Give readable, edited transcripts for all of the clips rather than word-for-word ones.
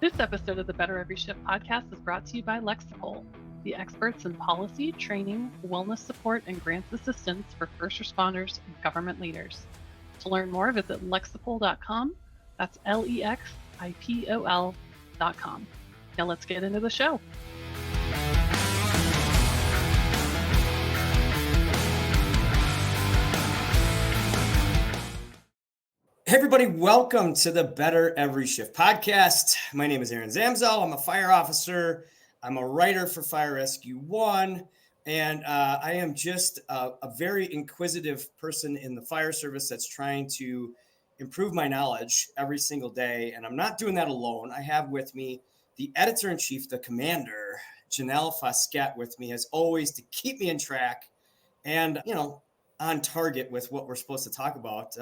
This episode of the Better Every Shift podcast is brought to you by Lexipol, the experts in policy, training, wellness support, and grants assistance for first responders and government leaders. To learn more, visit lexipol.com. That's LEXIPOL.com. Now let's get into the show. Hey everybody, welcome to the Better Every Shift podcast. My name is Aaron Zamzow. I'm a fire officer. I'm a writer for Fire Rescue One, and I am just a very inquisitive person in the fire service that's trying to improve my knowledge every single day. And I'm not doing that alone. I have with me the editor-in-chief, the commander, Janelle Fosquet, with me as always to keep me in track and, on target with what we're supposed to talk about.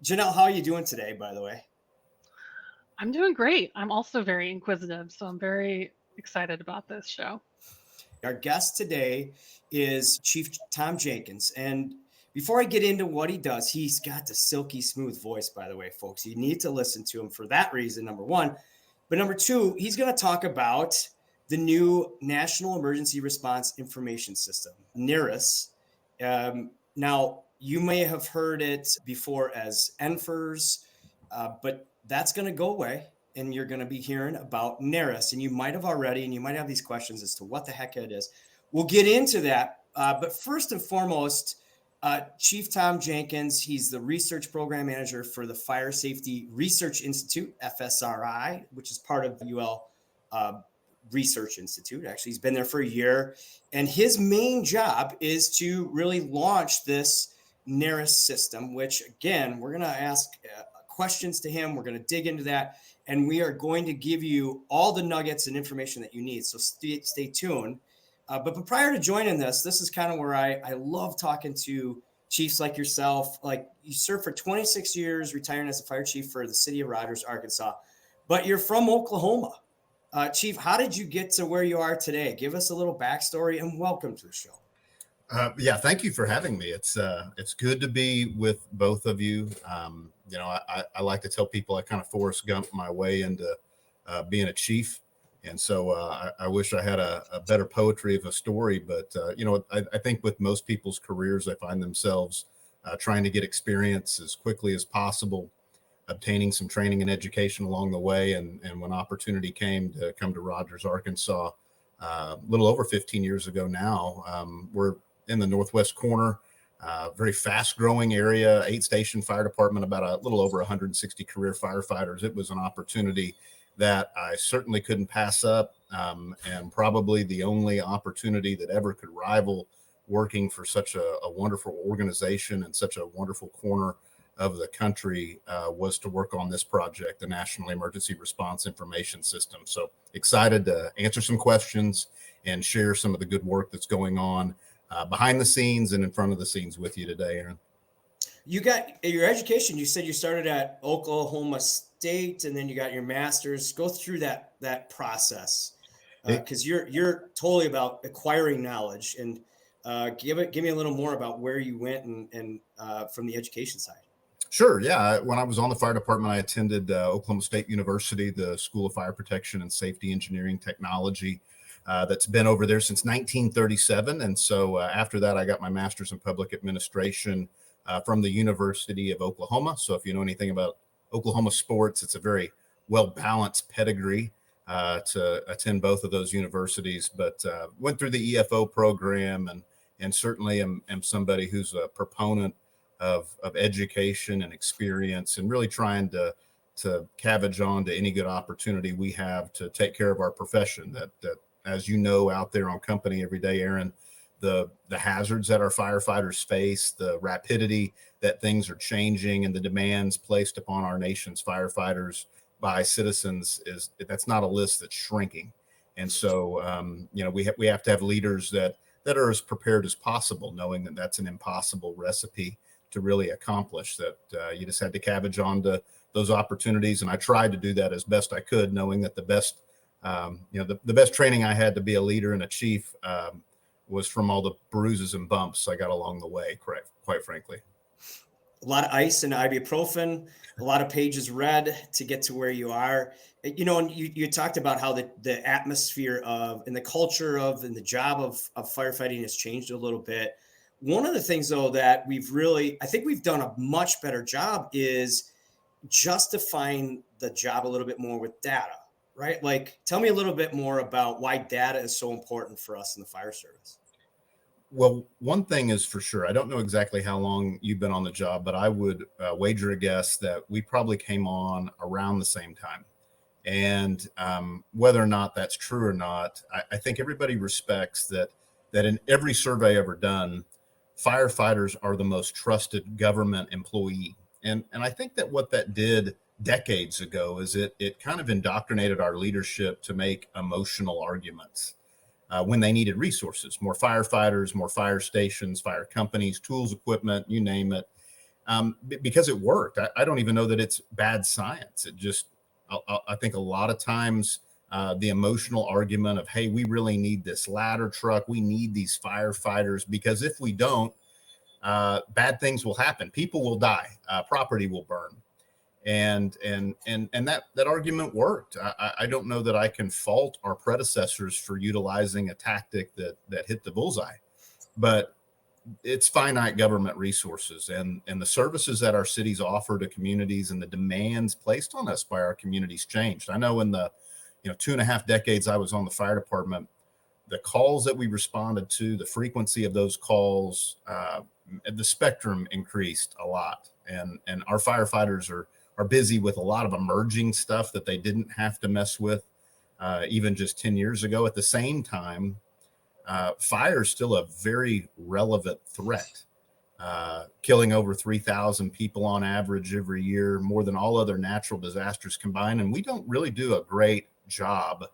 Janelle, how are you doing today, by the way? I'm doing great. I'm also very inquisitive, so I'm very excited about this show. Our guest today is Chief Tom Jenkins. And before I get into what he does, he's got the silky smooth voice, by the way, folks. You need to listen to him for that reason, number one. But number two, he's going to talk about the new National Emergency Response Information System, NERIS. Now, you may have heard it before as NFIRS, but that's going to go away, and you're going to be hearing about NERIS. And you might have already, and you might have these questions as to what the heck it is. We'll get into that. But first and foremost, Chief Tom Jenkins, he's the research program manager for the Fire Safety Research Institute, FSRI, which is part of the UL Research Institute. Actually, he's been there for a year. And his main job is to really launch this NERIS system, which again, we're going to ask questions to him. We're going to dig into that, and we are going to give you all the nuggets and information that you need. So stay tuned. But prior to joining this is kind of where I love talking to chiefs like yourself. Like, you served for 26 years, retiring as a fire chief for the city of Rogers, Arkansas, but you're from Oklahoma. Chief, how did you get to where you are today? Give us a little backstory and welcome to the show. Thank you for having me. It's good to be with both of you. I like to tell people I kind of Forrest Gump my way into being a chief. And so I wish I had a better poetry of a story. But, I think with most people's careers, they find themselves trying to get experience as quickly as possible, obtaining some training and education along the way. And when opportunity came to come to Rogers, Arkansas, a little over 15 years ago now, we're in the northwest corner, very fast growing area, 8-station fire department, about a little over 160 career firefighters. It was an opportunity that I certainly couldn't pass up, and probably the only opportunity that ever could rival working for such a wonderful organization and such a wonderful corner of the country was to work on this project, the National Emergency Response Information System. So excited to answer some questions and share some of the good work that's going on behind the scenes and in front of the scenes with you today, Aaron. You got your education. You said you started at Oklahoma State and then you got your master's. Go through that process because you're totally about acquiring knowledge, and give me a little more about where you went and from the education side. Sure. Yeah. When I was on the fire department, I attended Oklahoma State University, the School of Fire Protection and Safety Engineering Technology. That's been over there since 1937. And so after that, I got my master's in public administration from the University of Oklahoma. So if you know anything about Oklahoma sports, it's a very well-balanced pedigree to attend both of those universities, but went through the EFO program and certainly am somebody who's a proponent of education and experience and really trying to cabbage on to any good opportunity we have to take care of our profession that as you know, out there on company every day, Aaron, the hazards that our firefighters face, the rapidity that things are changing, and the demands placed upon our nation's firefighters by citizens that's not a list that's shrinking. And so, we have to have leaders that are as prepared as possible, knowing that that's an impossible recipe to really accomplish. That you just had to cabbage on to those opportunities, and I tried to do that as best I could, knowing that the best training I had to be a leader and a chief was from all the bruises and bumps I got along the way, quite frankly. A lot of ice and ibuprofen, a lot of pages read to get to where you are. You know, and you talked about how the atmosphere of and the culture of and the job of firefighting has changed a little bit. One of the things though that I think we've done a much better job is justifying the job a little bit more with data, right? Like, tell me a little bit more about why data is so important for us in the fire service. Well, one thing is for sure, I don't know exactly how long you've been on the job, but I would wager a guess that we probably came on around the same time. And whether or not that's true or not, I think everybody respects that in every survey ever done, firefighters are the most trusted government employee. And I think that what that did decades ago is it kind of indoctrinated our leadership to make emotional arguments when they needed resources, more firefighters, more fire stations, fire companies, tools, equipment, you name it, because it worked. I don't even know that it's bad science. It just, I think a lot of times the emotional argument of, hey, we really need this ladder truck. We need these firefighters because if we don't, bad things will happen. People will die. Property will burn. And that argument worked. I don't know that I can fault our predecessors for utilizing a tactic that hit the bullseye, but it's finite government resources and the services that our cities offer to communities and the demands placed on us by our communities changed. I know in the 2.5 decades I was on the fire department, the calls that we responded to, the frequency of those calls, the spectrum increased a lot, and our firefighters are busy with a lot of emerging stuff that they didn't have to mess with even just 10 years ago. At the same time, fire is still a very relevant threat, killing over 3,000 people on average every year, more than all other natural disasters combined. And we don't really do a great job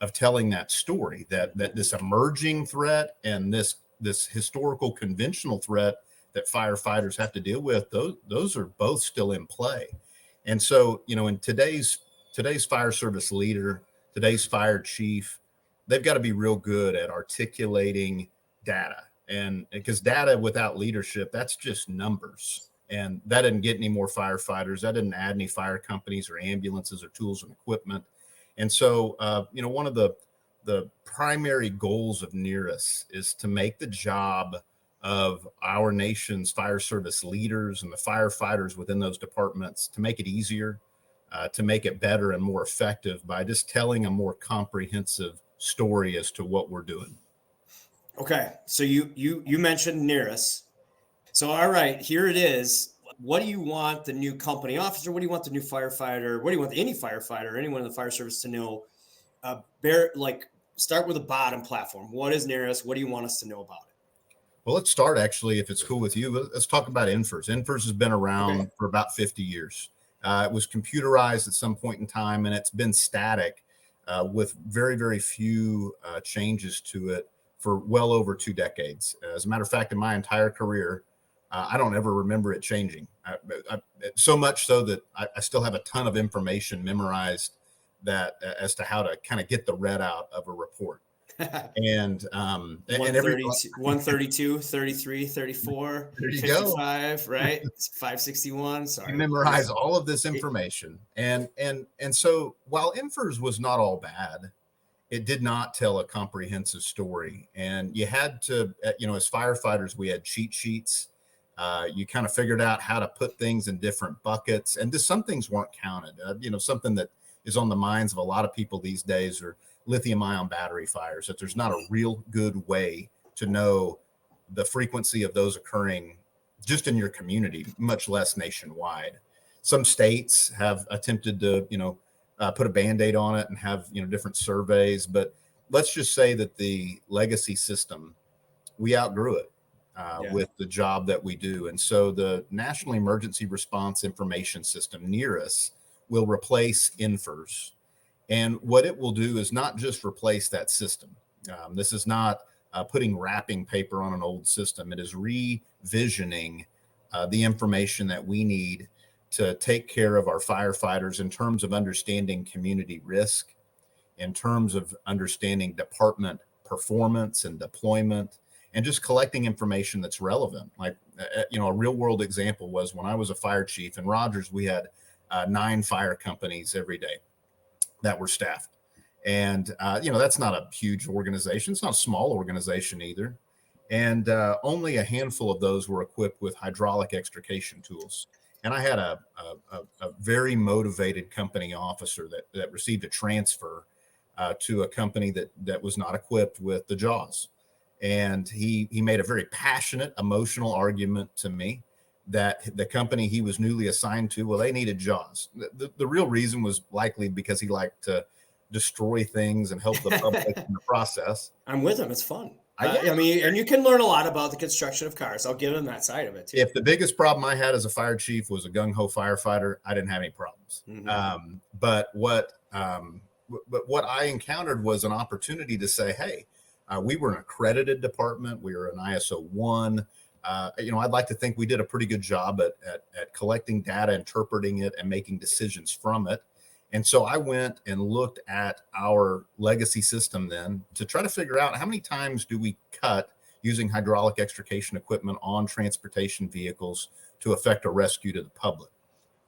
of telling that story, that this emerging threat and this historical conventional threat that firefighters have to deal with, those are both still in play. And so, in today's fire service leader, today's fire chief, they've got to be real good at articulating data. And because data without leadership, that's just numbers. And that didn't get any more firefighters. That didn't add any fire companies or ambulances or tools and equipment. And so, one of the primary goals of NERIS is to make the job of our nation's fire service leaders and the firefighters within those departments, to make it easier, to make it better and more effective by just telling a more comprehensive story as to what we're doing. Okay, so you mentioned NERIS. So all right, here it is. What do you want the new company officer? What do you want the new firefighter? What do you want any firefighter, anyone in the fire service to know? Start with a bottom platform. What is NERIS? What do you want us to know about it? Well, let's start actually, if it's cool with you. Let's talk about NFIRS. NFIRS has been around for about 50 years. It was computerized at some point in time, and it's been static with very, very few changes to it for well over 2 decades. As a matter of fact, in my entire career, I don't ever remember it changing. So much so that I still have a ton of information memorized that as to how to kind of get the read out of a report. And 132, 33, 34, 55, right? 561. Sorry. You memorize all of this information. And so while NFIRS was not all bad, it did not tell a comprehensive story. And you had to, as firefighters, we had cheat sheets. You kind of figured out how to put things in different buckets, and just some things weren't counted. Something that is on the minds of a lot of people these days are lithium-ion battery fires, that there's not a real good way to know the frequency of those occurring just in your community, much less nationwide. Some states have attempted to, put a Band-Aid on it and have, different surveys, but let's just say that the legacy system, we outgrew it with the job that we do. And so the National Emergency Response Information System, NERIS, will replace NFIRS. And what it will do is not just replace that system. This is not putting wrapping paper on an old system. It is revisioning the information that we need to take care of our firefighters in terms of understanding community risk, in terms of understanding department performance and deployment, and just collecting information that's relevant. Like, a real world example was when I was a fire chief in Rogers, we had 9 fire companies every day. that were staffed. And, that's not a huge organization. It's not a small organization either. And only a handful of those were equipped with hydraulic extrication tools. And I had a very motivated company officer that received a transfer to a company that was not equipped with the jaws. And he made a very passionate, emotional argument to me that the company he was newly assigned to, well, they needed jaws. The real reason was likely because he liked to destroy things and help the public in the process. I'm with him. It's fun. I mean, and you can learn a lot about the construction of cars. I'll give him that side of it too. If the biggest problem I had as a fire chief was a gung-ho firefighter, I didn't have any problems. Mm-hmm. But what I encountered was an opportunity to say, hey, we were an accredited department. We were an ISO 1. I'd like to think we did a pretty good job at collecting data, interpreting it, and making decisions from it. And so I went and looked at our legacy system then to try to figure out how many times do we cut using hydraulic extrication equipment on transportation vehicles to effect a rescue to the public.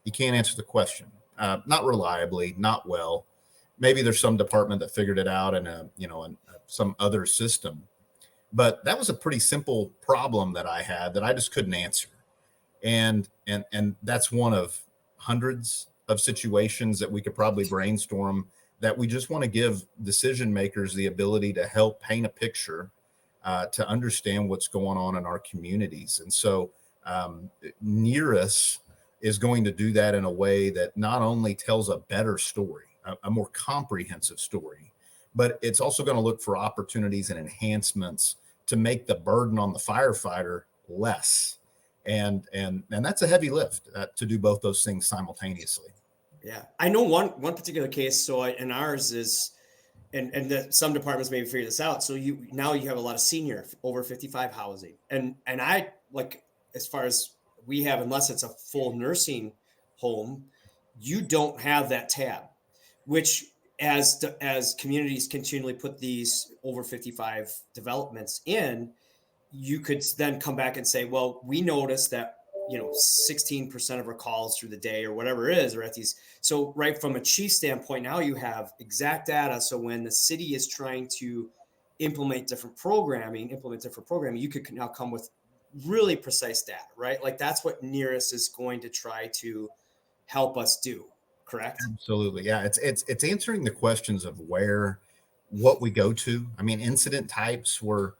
You can't answer the question. Not reliably, not well. Maybe there's some department that figured it out in some other system. But that was a pretty simple problem that I had that I just couldn't answer. And that's one of hundreds of situations that we could probably brainstorm that we just want to give decision makers the ability to help paint a picture to understand what's going on in our communities. And so NERIS is going to do that in a way that not only tells a better story, a more comprehensive story, but it's also going to look for opportunities and enhancements to make the burden on the firefighter less. And that's a heavy lift to do both those things simultaneously. Yeah, I know one particular case. So in ours is, and that some departments maybe figure this out. So you have a lot of senior over 55 housing, and I like, as far as we have, unless it's a full nursing home, you don't have that tab, which as communities continually put these over 55 developments in, you could then come back and say, well, we noticed that 16% of our calls through the day or whatever it is are at these. So right from a chief standpoint, now you have exact data. So when the city is trying to implement different programming, you could now come with really precise data, right? Like that's what NERIS is going to try to help us do. Correct? Absolutely. Yeah. It's answering the questions of what we go to. I mean, incident types were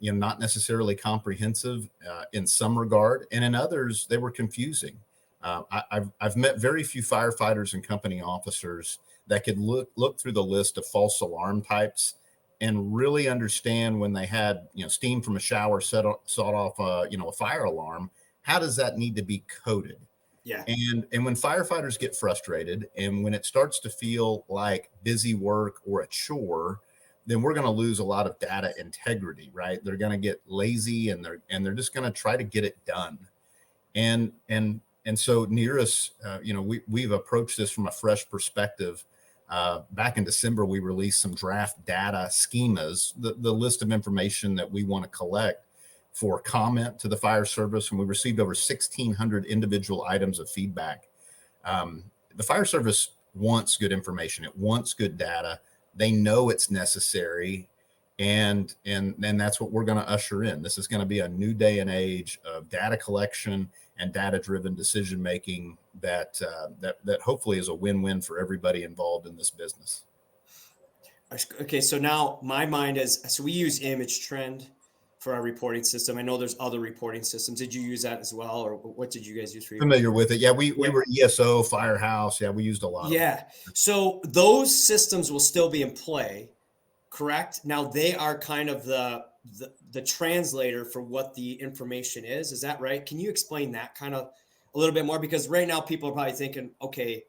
not necessarily comprehensive in some regard, and in others they were confusing. I've met very few firefighters and company officers that could look through the list of false alarm types and really understand when they had steam from a shower set off a fire alarm. How does that need to be coded? Yeah. And when firefighters get frustrated and when it starts to feel like busy work or a chore, then we're going to lose a lot of data integrity, right? They're going to get lazy and they're just going to try to get it done. And so NERIS, we've approached this from a fresh perspective. Back in December, we released some draft data schemas, the list of information that we want to collect for comment to the fire service. And we received over 1,600 individual items of feedback. The fire service wants good information. It wants good data. They know it's necessary. And that's what we're going to usher in. This is going to be a new day and age of data collection and data-driven decision-making that hopefully is a win-win for everybody involved in this business. Okay, so now my mind is, so we use Image Trend for our reporting system. I know there's other reporting systems. Did you use that as well, or what did you guys use for your familiar with it? Yeah, we were ESO, Firehouse. Yeah, we used a lot. Yeah, so those systems will still be in play, correct? Now they are kind of the translator for what the information is. Is that right? Can you explain that kind of a little bit more? Because right now people are probably thinking, okay,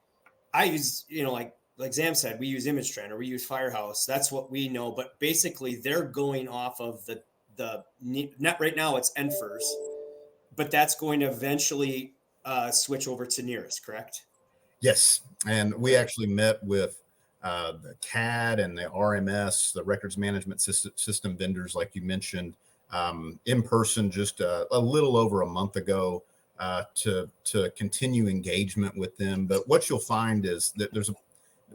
I use, like Zam said, we use Image Trend or we use Firehouse. That's what we know. But basically they're going off of the net right now it's NFIRS, but that's going to eventually switch over to NERIS, correct? Yes. And we actually met with the CAD and the RMS, the records management system vendors, like you mentioned, in person just a little over a month ago to continue engagement with them. But what you'll find is that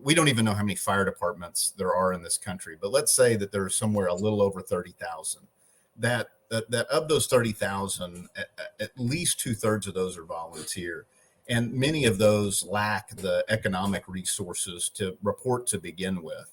we don't even know how many fire departments there are in this country, but let's say that there's somewhere a little over 30,000. That of those 30,000, at least 2/3 of those are volunteer. And many of those lack the economic resources to report to begin with.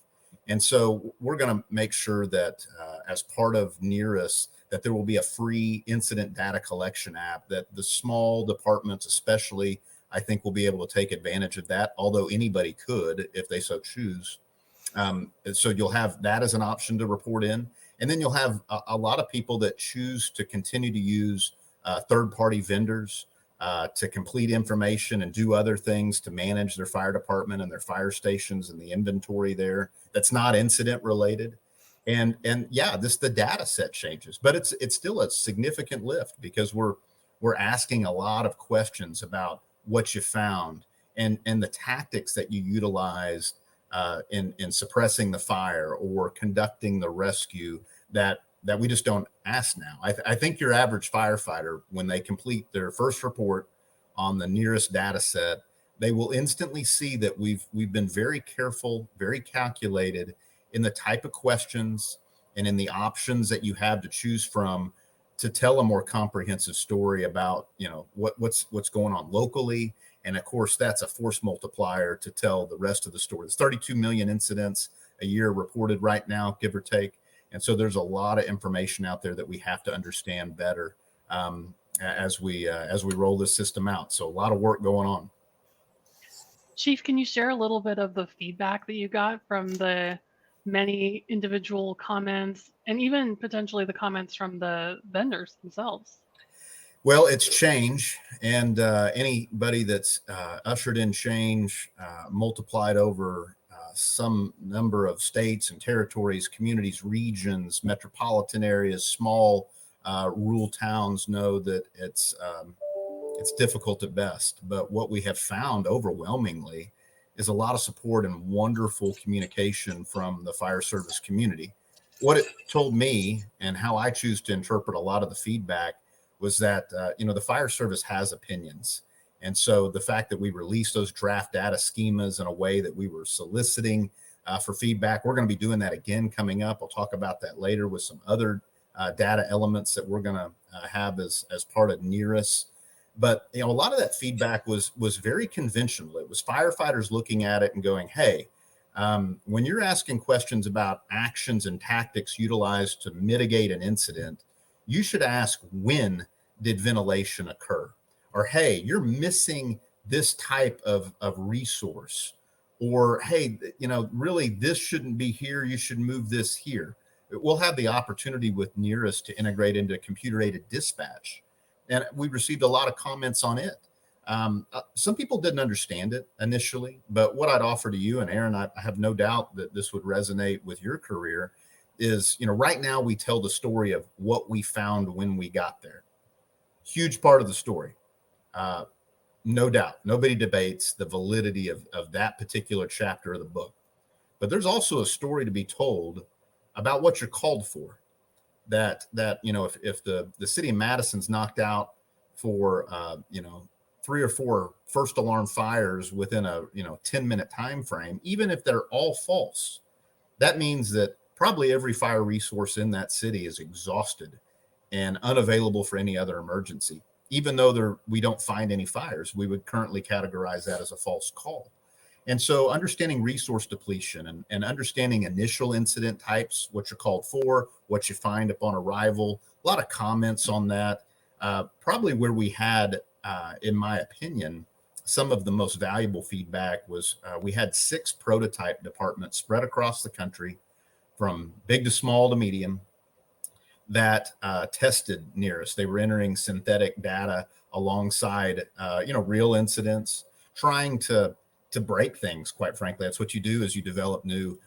And so we're going to make sure that as part of NERIS, that there will be a free incident data collection app that the small departments, especially, I think will be able to take advantage of that, although anybody could if they so choose. So you'll have that as an option to report in. And then you'll have a lot of people that choose to continue to use third-party vendors to complete information and do other things to manage their fire department and their fire stations and the inventory there that's not incident related. And yeah, the data set changes, but it's still a significant lift because we're asking a lot of questions about what you found and the tactics that you utilized in suppressing the fire or conducting the rescue that we just don't ask now. I think your average firefighter, when they complete their first report on the NERIS data set, they will instantly see that we've been very careful, very calculated in the type of questions and in the options that you have to choose from to tell a more comprehensive story about, what's going on locally. And of course, that's a force multiplier to tell the rest of the story. There's 32 million incidents a year reported right now, give or take. And so there's a lot of information out there that we have to understand better as we roll this system out. So a lot of work going on. Chief, can you share a little bit of the feedback that you got from the many individual comments and even potentially the comments from the vendors themselves? Well, it's change, and anybody that's ushered in change, multiplied over some number of states and territories, communities, regions, metropolitan areas, small rural towns know that it's difficult at best. But what we have found overwhelmingly is a lot of support and wonderful communication from the fire service community. What it told me and how I choose to interpret a lot of the feedback was that, the fire service has opinions. And so the fact that we released those draft data schemas in a way that we were soliciting for feedback, we're going to be doing that again coming up. I'll talk about that later with some other data elements that we're going to have as part of NERIS. But, a lot of that feedback was very conventional. It was firefighters looking at it and going, hey, when you're asking questions about actions and tactics utilized to mitigate an incident, you should ask, when did ventilation occur? Or, hey, you're missing this type of resource. Or, hey, really, this shouldn't be here. You should move this here. We'll have the opportunity with NERIS to integrate into computer-aided dispatch. And we received a lot of comments on it. Some people didn't understand it initially, but what I'd offer to you, and Aaron, I have no doubt that this would resonate with your career, is, right now we tell the story of what we found when we got there. Huge part of the story. No doubt. Nobody debates the validity of that particular chapter of the book. But there's also a story to be told about what you're called for. That if the city of Madison's knocked out for 3 or 4 first alarm fires within a 10-minute time frame, even if they're all false, that means that probably every fire resource in that city is exhausted and unavailable for any other emergency. Even though we don't find any fires, we would currently categorize that as a false call. And so understanding resource depletion and understanding initial incident types, what you're called for, what you find upon arrival, a lot of comments on that. Probably where we had, in my opinion, some of the most valuable feedback was we had 6 prototype departments spread across the country from big to small to medium that tested NERIS. They were entering synthetic data alongside, real incidents, trying to break things, quite frankly. That's what you do, is you develop new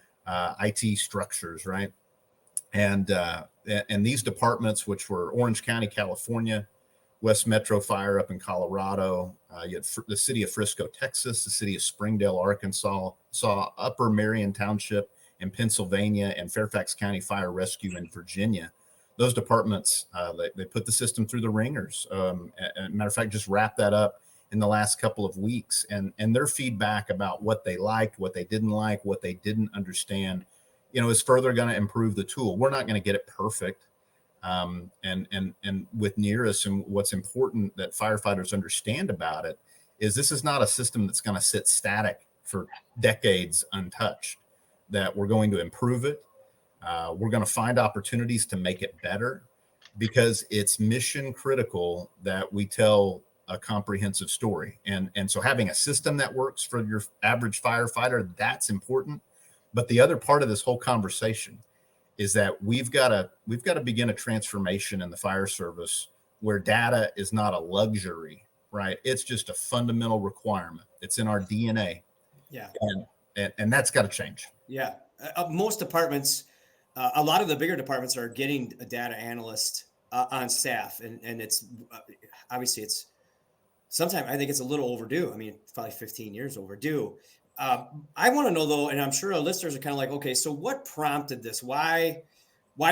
IT structures, right? And these departments, which were Orange County, California, West Metro Fire up in Colorado, you had the city of Frisco, Texas, the city of Springdale, Arkansas, Upper Marion Township in Pennsylvania, and Fairfax County Fire Rescue in Virginia. Those departments, they put the system through the ringers. Matter of fact, just wrapped that up in the last couple of weeks, and their feedback about what they liked, what they didn't like, what they didn't understand, is further going to improve the tool. We're not going to get it perfect. And with NERIS, and what's important that firefighters understand about it is this is not a system that's going to sit static for decades untouched, that we're going to improve it. We're going to find opportunities to make it better, because it's mission critical that we tell a comprehensive story. And so having a system that works for your average firefighter, that's important. But the other part of this whole conversation is that we've got to begin a transformation in the fire service where data is not a luxury, right? It's just a fundamental requirement. It's in our DNA. Yeah. And that's got to change. Yeah. Most departments, a lot of the bigger departments are getting a data analyst on staff. And it's obviously sometimes I think it's a little overdue. I mean, probably 15 years overdue. I want to know though, and I'm sure our listeners are kind of like, okay, so what prompted this? Why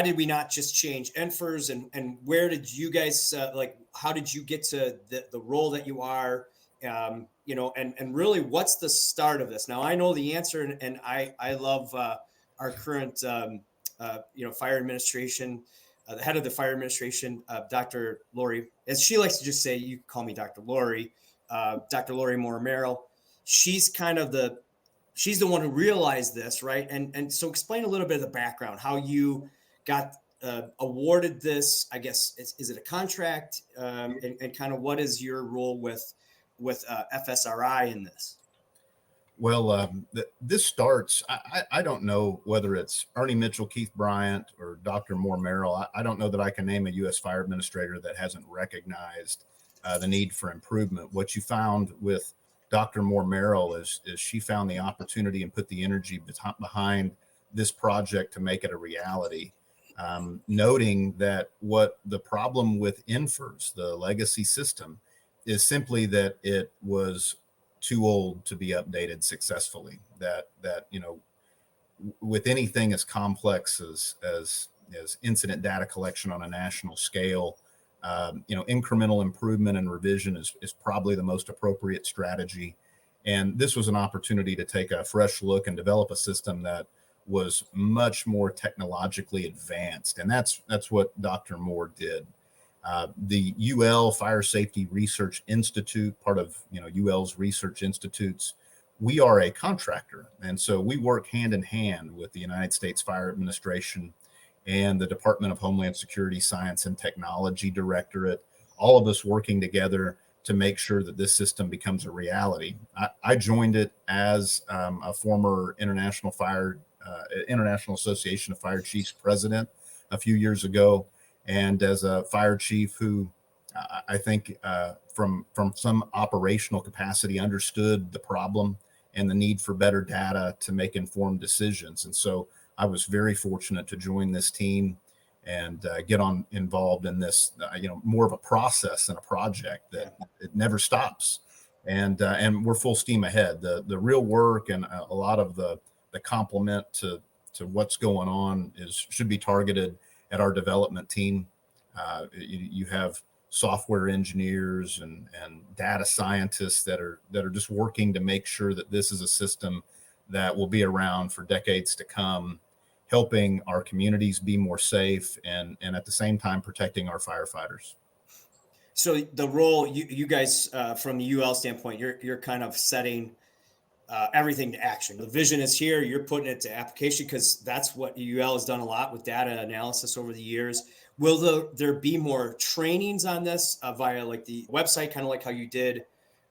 did we not just change NFIRS, and where did you guys how did you get to the role that you are? And really, what's the start of this? Now, I know the answer, and I love our current fire administration, the head of the fire administration, Dr. Lori, as she likes to just say, you call me Dr. Lori, Dr. Lori Moore-Merrill. She's she's the one who realized this, right? And so explain a little bit of the background, how you got awarded this. I guess is it a contract, and kind of what is your role with FSRI in this? Well, this starts, I don't know whether it's Ernie Mitchell, Keith Bryant, or Dr. Moore-Merrill. I don't know that I can name a U.S. fire administrator that hasn't recognized the need for improvement. What you found with Dr. Moore-Merrill is she found the opportunity and put the energy behind this project to make it a reality, noting that what the problem with NFIRS, the legacy system, is simply that it was too old to be updated successfully. That with anything as complex as incident data collection on a national scale, incremental improvement and revision is probably the most appropriate strategy. And this was an opportunity to take a fresh look and develop a system that was much more technologically advanced. And that's what Dr. Moore did. The UL Fire Safety Research Institute, part of UL's research institutes, we are a contractor. And so we work hand in hand with the United States Fire Administration and the Department of Homeland Security Science and Technology Directorate, all of us working together to make sure that this system becomes a reality. I joined it as a former International Association of Fire Chiefs president a few years ago, and as a fire chief who I think from some operational capacity understood the problem and the need for better data to make informed decisions. And so I was very fortunate to join this team and get involved in this, more of a process than a project that it never stops. And we're full steam ahead. The real work and a lot of the complement to what's going on should be targeted at our development team. You have software engineers and data scientists that are just working to make sure that this is a system that will be around for decades to come, helping our communities be more safe and at the same time protecting our firefighters. So the role you guys from the UL standpoint, you're kind of setting everything to action. The vision is here. You're putting it to application because that's what UL has done a lot with data analysis over the years. Will there be more trainings on this via like the website, kind of like how you did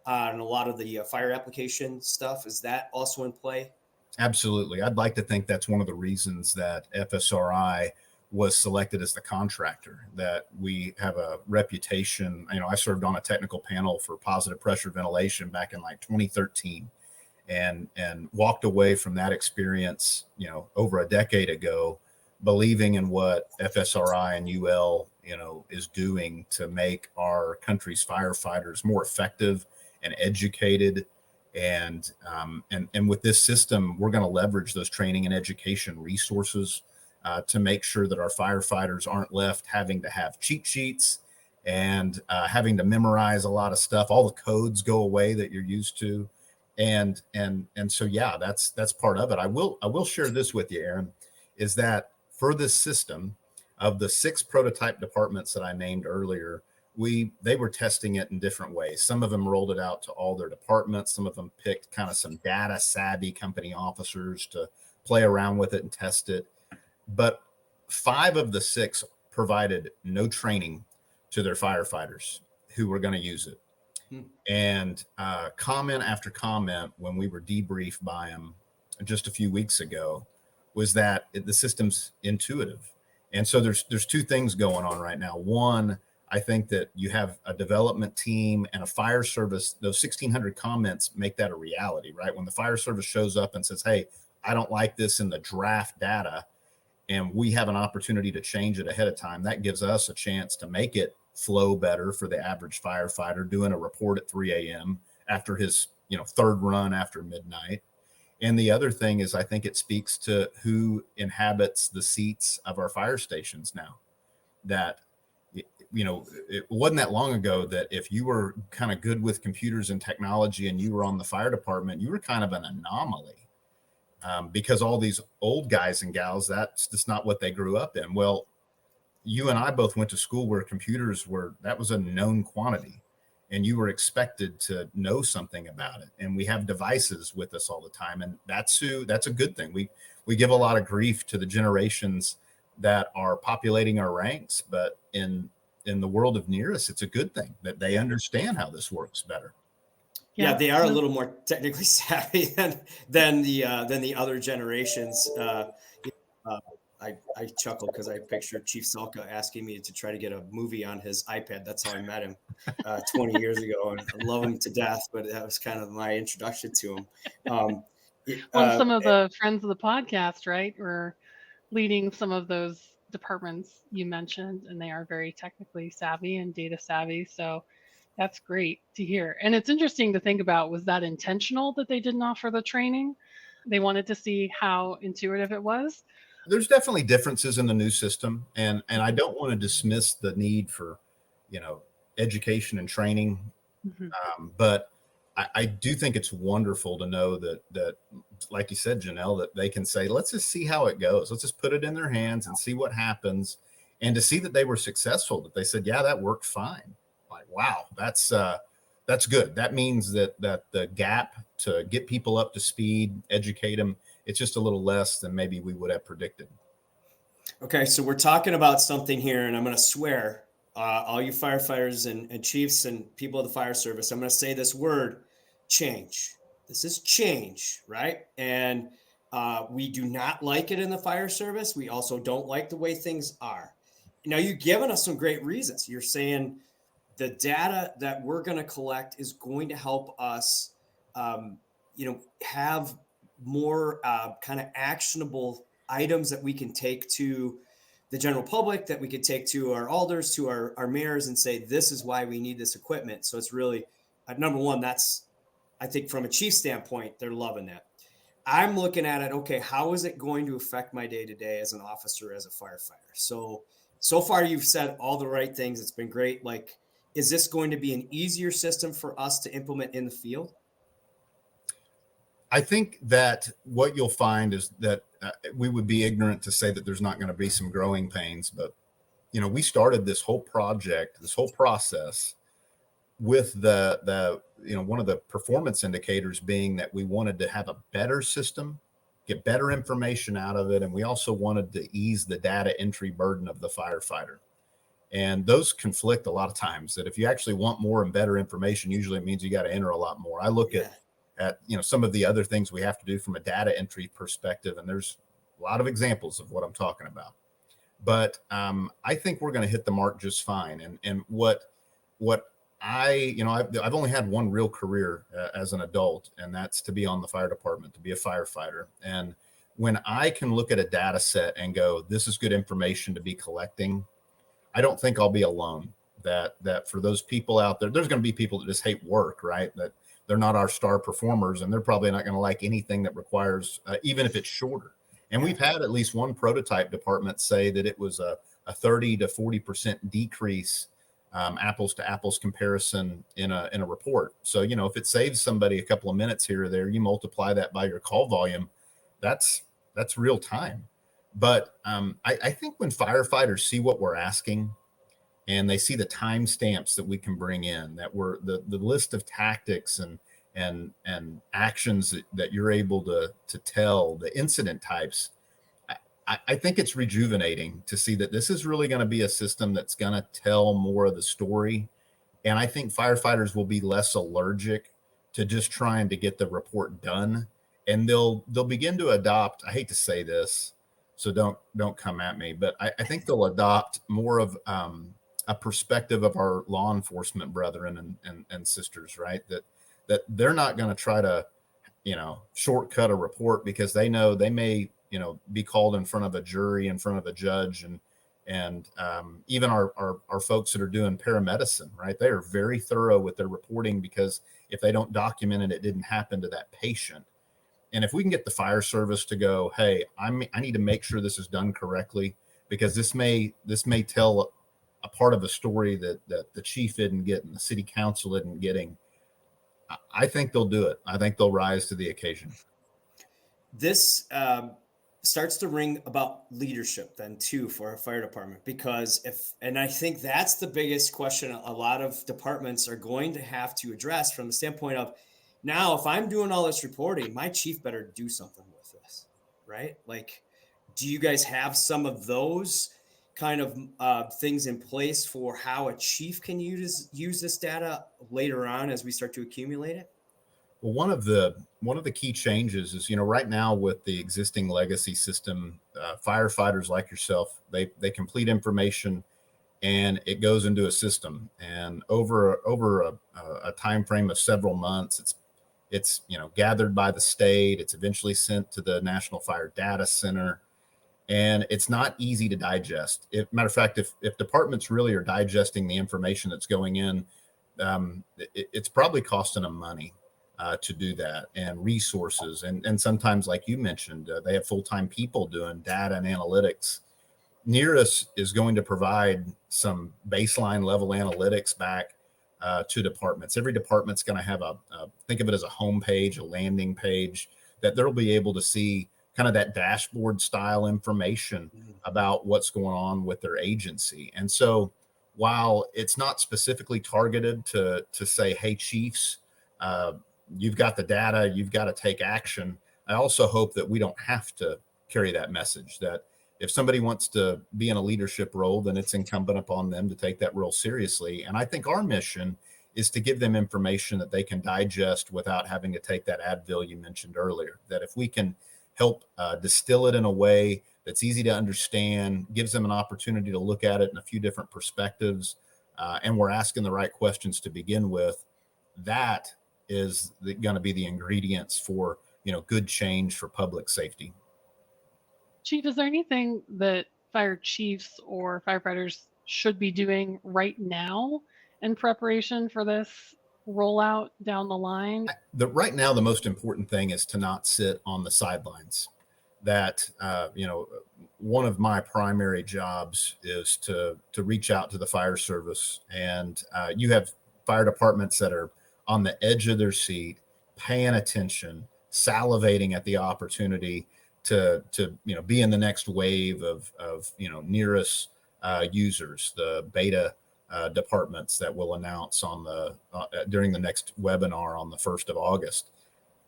on a lot of the fire application stuff? Is that also in play? Absolutely. I'd like to think that's one of the reasons that FSRI was selected as the contractor, that we have a reputation. I served on a technical panel for positive pressure ventilation back in like 2013 and walked away from that experience, over a decade ago, believing in what FSRI and UL, is doing to make our country's firefighters more effective and educated. And with this system, we're going to leverage those training and education resources to make sure that our firefighters aren't left having to have cheat sheets and having to memorize a lot of stuff. All the codes go away that you're used to. And so, yeah, that's part of it. I will share this with you, Aaron, is that for this system, of the 6 prototype departments that I named earlier, they were testing it in different ways. Some of them rolled it out to all their departments. Some of them picked kind of some data savvy company officers to play around with it and test it. But 5 of the 6 provided no training to their firefighters who were going to use it. And comment after comment when we were debriefed by them just a few weeks ago was that the system's intuitive. And so there's 2 things going on right now. One, I think that you have a development team and a fire service. Those 1,600 comments make that a reality, right? When the fire service shows up and says, hey, I don't like this in the draft data, and we have an opportunity to change it ahead of time, that gives us a chance to make it flow better for the average firefighter doing a report at 3 a.m. after his 3rd run after midnight. And the other thing is, I think it speaks to who inhabits the seats of our fire stations now. That, it wasn't that long ago that if you were kind of good with computers and technology and you were on the fire department, you were kind of an anomaly, because all these old guys and gals, that's just not what they grew up in. Well, you and I both went to school where computers that was a known quantity, and you were expected to know something about it. And we have devices with us all the time. And that's a good thing. We give a lot of grief to the generations that are populating our ranks, but in the world of NERIS, it's a good thing that they understand how this works better. Yeah, they are a little more technically savvy than the other generations. I chuckled because I pictured Chief Salka asking me to try to get a movie on his iPad. That's how I met him 20 years ago, and I love him to death. But that was kind of my introduction to him. Some of the friends of the podcast, right, were leading some of those departments you mentioned, and they are very technically savvy and data savvy. So that's great to hear. And it's interesting to think about, was that intentional that they didn't offer the training? They wanted to see how intuitive it was. There's definitely differences in the new system, and I don't want to dismiss the need for, education and training, but I do think it's wonderful to know that, like you said, Janelle, that they can say, let's just see how it goes. Let's just put it in their hands and see what happens, and to see that they were successful. That they said, yeah, that worked fine. Like, wow, that's good. That means that the gap to get people up to speed, educate them, it's just a little less than maybe we would have predicted. Okay, so we're talking about something here, and I'm going to swear, all you firefighters and chiefs and people of the fire service, I'm going to say this word, change. This is change, right? And we do not like it in the fire service. We also don't like the way things are. Now, you've given us some great reasons. You're saying the data that we're going to collect is going to help us, have more kind of actionable items that we can take to the general public, that we could take to our alders, to our mayors, and say, this is why we need this equipment. So it's really, number one, that's, I think from a chief standpoint, they're loving that. I'm looking at it, okay, how is it going to affect my day-to-day as an officer, as a firefighter? So far you've said all the right things. It's been great. Like, is this going to be an easier system for us to implement in the field? I think that what you'll find is that we would be ignorant to say that there's not going to be some growing pains, but we started this whole project, this whole process with the one of the performance indicators being that we wanted to have a better system, get better information out of it, and we also wanted to ease the data entry burden of the firefighter. And those conflict a lot of times. That if you actually want more and better information, usually it means you got to enter a lot more. I look at some of the other things we have to do from a data entry perspective, and there's a lot of examples of what I'm talking about. But I think we're going to hit the mark just fine. And what I've only had one real career as an adult, and that's to be on the fire department, to be a firefighter. And when I can look at a data set and go, this is good information to be collecting, I don't think I'll be alone. That for those people out there, there's going to be people that just hate work, right? That they're not our star performers, and they're probably not going to like anything that requires, even if it's shorter. And we've had at least one prototype department say that it was a 30 to 40% decrease apples to apples comparison in a report. So, if it saves somebody a couple of minutes here or there, you multiply that by your call volume, that's real time. But I think when firefighters see what we're asking, and they see the timestamps that we can bring in, that we're the list of tactics and actions that you're able to tell, the incident types, I think it's rejuvenating to see that this is really going to be a system that's going to tell more of the story. And I think firefighters will be less allergic to just trying to get the report done. And they'll begin to adopt, I hate to say this, so don't come at me, but I think they'll adopt more of a perspective of our law enforcement brethren and sisters, right? That they're not going to try to, shortcut a report because they know they may, be called in front of a jury, in front of a judge, and even our folks that are doing paramedicine, right? They are very thorough with their reporting, because if they don't document it, it didn't happen to that patient. And if we can get the fire service to go, hey, I need to make sure this is done correctly, because this may tell a part of a story that the chief didn't get and the city council isn't getting, I think they'll do it. I think they'll rise to the occasion. This starts to ring about leadership then too for our fire department, because and I think that's the biggest question a lot of departments are going to have to address, from the standpoint of, now, if I'm doing all this reporting, my chief better do something with this, right? Like, do you guys have some of those kind of things in place for how a chief can use this data later on as we start to accumulate it? Well, one of the key changes is, right now with the existing legacy system, firefighters like yourself, they complete information and it goes into a system, and over a time frame of several months, it's gathered by the state. It's eventually sent to the National Fire Data Center, and it's not easy to digest. Matter of fact, if departments really are digesting the information that's going in, it's probably costing them money to do that, and resources, and sometimes, like you mentioned, they have full-time people doing data and analytics. NERIS is going to provide some baseline level analytics back to departments. Every department's going to have think of it as a home page, a landing page, that they'll be able to see kind of that dashboard style information about what's going on with their agency. And so while it's not specifically targeted to say, hey, chiefs, you've got the data, you've got to take action, I also hope that we don't have to carry that message, that if somebody wants to be in a leadership role, then it's incumbent upon them to take that role seriously. And I think our mission is to give them information that they can digest without having to take that Advil you mentioned earlier. That if we can help distill it in a way that's easy to understand, gives them an opportunity to look at it in a few different perspectives, and we're asking the right questions to begin with, that is going to be the ingredients for good change for public safety. Chief, is there anything that fire chiefs or firefighters should be doing right now in preparation for this rollout down the line? Right now, the most important thing is to not sit on the sidelines. That, one of my primary jobs is to reach out to the fire service, and you have fire departments that are on the edge of their seat, paying attention, salivating at the opportunity to be in the next wave of NERIS users, the beta departments that we'll announce on during the next webinar on the 1st of August.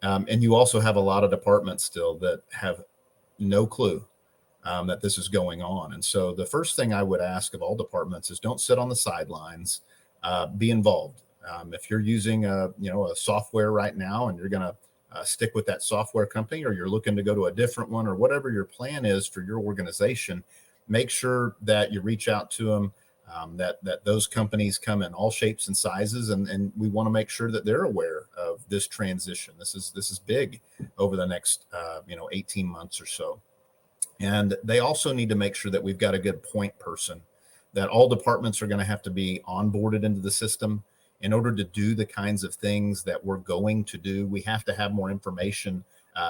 And you also have a lot of departments still that have no clue that this is going on. And so the first thing I would ask of all departments is, don't sit on the sidelines, be involved. If you're using a software right now and you're going to stick with that software company, or you're looking to go to a different one, or whatever your plan is for your organization, make sure that you reach out to them, that those companies come in all shapes and sizes. And we want to make sure that they're aware of this transition. This is big over the next, 18 months or so. And they also need to make sure that we've got a good point person, that all departments are going to have to be onboarded into the system. In order to do the kinds of things that we're going to do, we have to have more information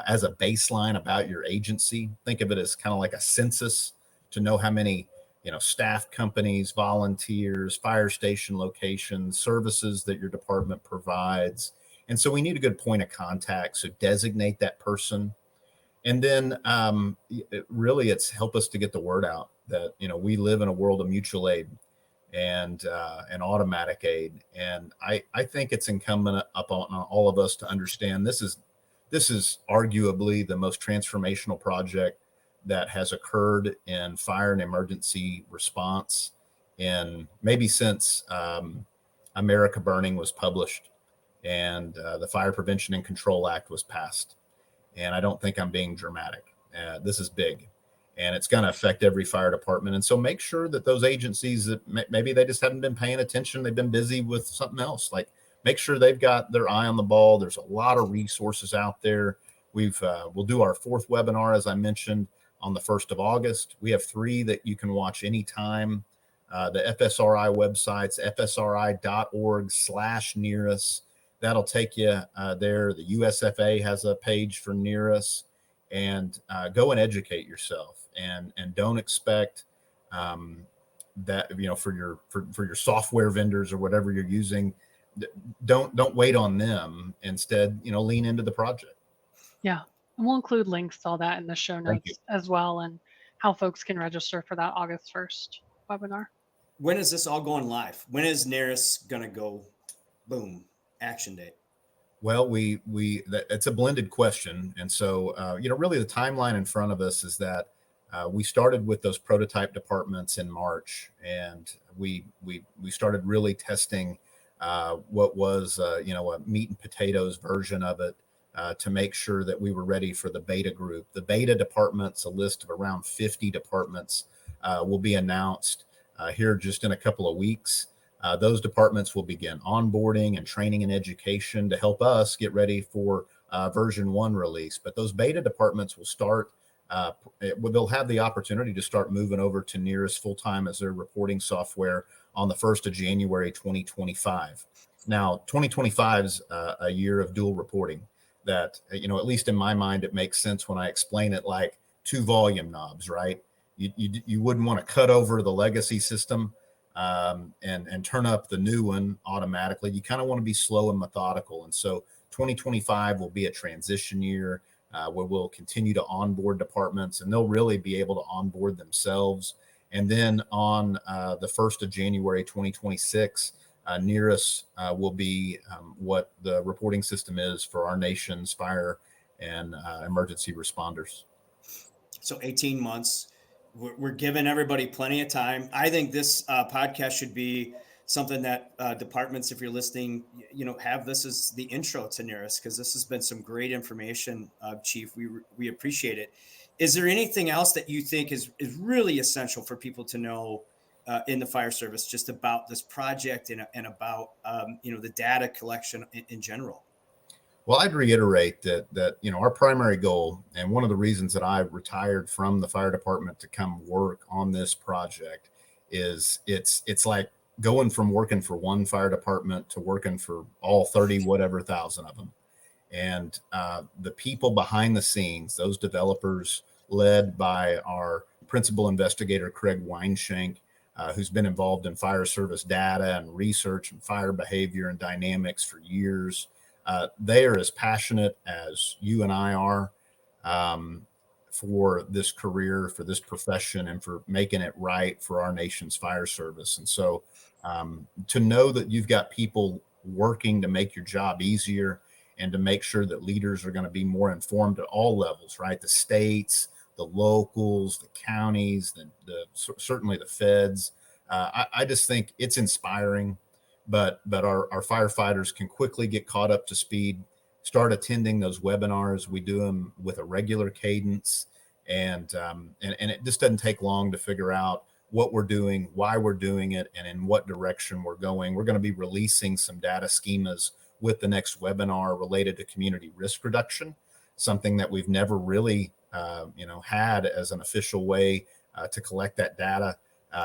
as a baseline about your agency. Think of it as kind of like a census, to know how many staff companies, volunteers, fire station locations, services that your department provides. And so we need a good point of contact. So designate that person. And then really it's help us to get the word out that, we live in a world of mutual aid and automatic aid. And I think it's incumbent upon all of us to understand this is arguably the most transformational project that has occurred in fire and emergency response in maybe since America Burning was published and the Fire Prevention and Control Act was passed. And I don't think I'm being dramatic. This is big, and it's going to affect every fire department. And so make sure that those agencies that maybe they just haven't been paying attention, they've been busy with something else, like make sure they've got their eye on the ball. There's a lot of resources out there. We'll do our 4th webinar, as I mentioned, on the 1st of August. We have 3 that you can watch anytime. The FSRI websites, fsri.org/NERIS. That'll take you there. The USFA has a page for NERIS, and go and educate yourself, and don't expect that, for your software vendors or whatever you're using, don't wait on them. Instead, lean into the project. Yeah. And we'll include links to all that in the show notes as well, and how folks can register for that August 1st webinar. When is this all going live? When is NERIS going to go boom, action date? Well, it's a blended question. And so, really the timeline in front of us is that we started with those prototype departments in March, and we started really testing what was, a meat and potatoes version of it to make sure that we were ready for the beta group. The beta departments, a list of around 50 departments, will be announced here just in a couple of weeks. Those departments will begin onboarding and training and education to help us get ready for version 1 release. But those beta departments will start, they'll have the opportunity to start moving over to NERIS full-time as their reporting software on the 1st of January, 2025. Now, 2025 is a year of dual reporting that, at least in my mind, it makes sense when I explain it like 2 volume knobs, right? You wouldn't want to cut over the legacy system and turn up the new one automatically. You kind of want to be slow and methodical. And so 2025 will be a transition year where we'll continue to onboard departments, and they'll really be able to onboard themselves. And then on the 1st of January, 2026, NERIS will be what the reporting system is for our nation's fire and emergency responders. So 18 months. We're giving everybody plenty of time. I think this podcast should be something that departments, if you're listening, have this as the intro to NERIS, because this has been some great information, Chief. We appreciate it. Is there anything else that you think is really essential for people to know in the fire service, just about this project and about the data collection in general? Well, I'd reiterate that our primary goal, and one of the reasons that I retired from the fire department to come work on this project, is it's like going from working for one fire department to working for all 30 whatever thousand of them. And the people behind the scenes, those developers led by our principal investigator, Craig Weinshank, who's been involved in fire service data and research and fire behavior and dynamics for years. They are as passionate as you and I are for this career, for this profession, and for making it right for our nation's fire service. And so to know that you've got people working to make your job easier and to make sure that leaders are going to be more informed at all levels, right? The states, the locals, the counties, certainly the feds. I just think it's inspiring. But our firefighters can quickly get caught up to speed, start attending those webinars. We do them with a regular cadence, and it just doesn't take long to figure out what we're doing, why we're doing it, and in what direction we're going. We're going to be releasing some data schemas with the next webinar related to community risk reduction, something that we've never really had as an official way to collect that data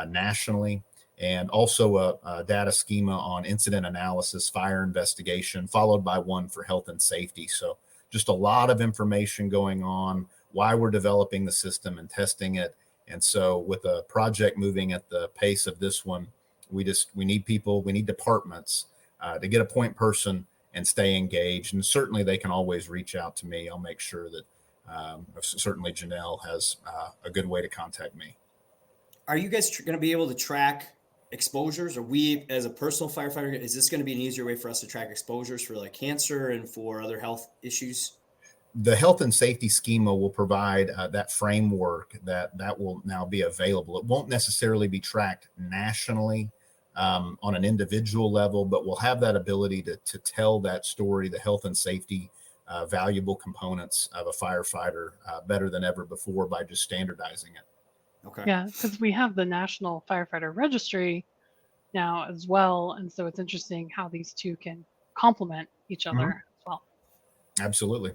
nationally. And also a data schema on incident analysis, fire investigation, followed by one for health and safety. So just a lot of information going on, why we're developing the system and testing it, And so with a project moving at the pace of this one, we need people, we need departments to get a point person and stay engaged. And certainly they can always reach out to me. I'll make sure that certainly Janelle has a good way to contact me. Are you guys going to be able to track exposures, or we as a personal firefighter, is this going to be an easier way for us to track exposures for like cancer and for other health issues? The health and safety schema will provide that framework that will now be available. It won't necessarily be tracked nationally on an individual level, but we'll have that ability to tell that story, the health and safety valuable components of a firefighter better than ever before by just standardizing it. Okay. Yeah, because we have the National Firefighter Registry now as well. And so it's interesting how these two can complement each other as well. Absolutely.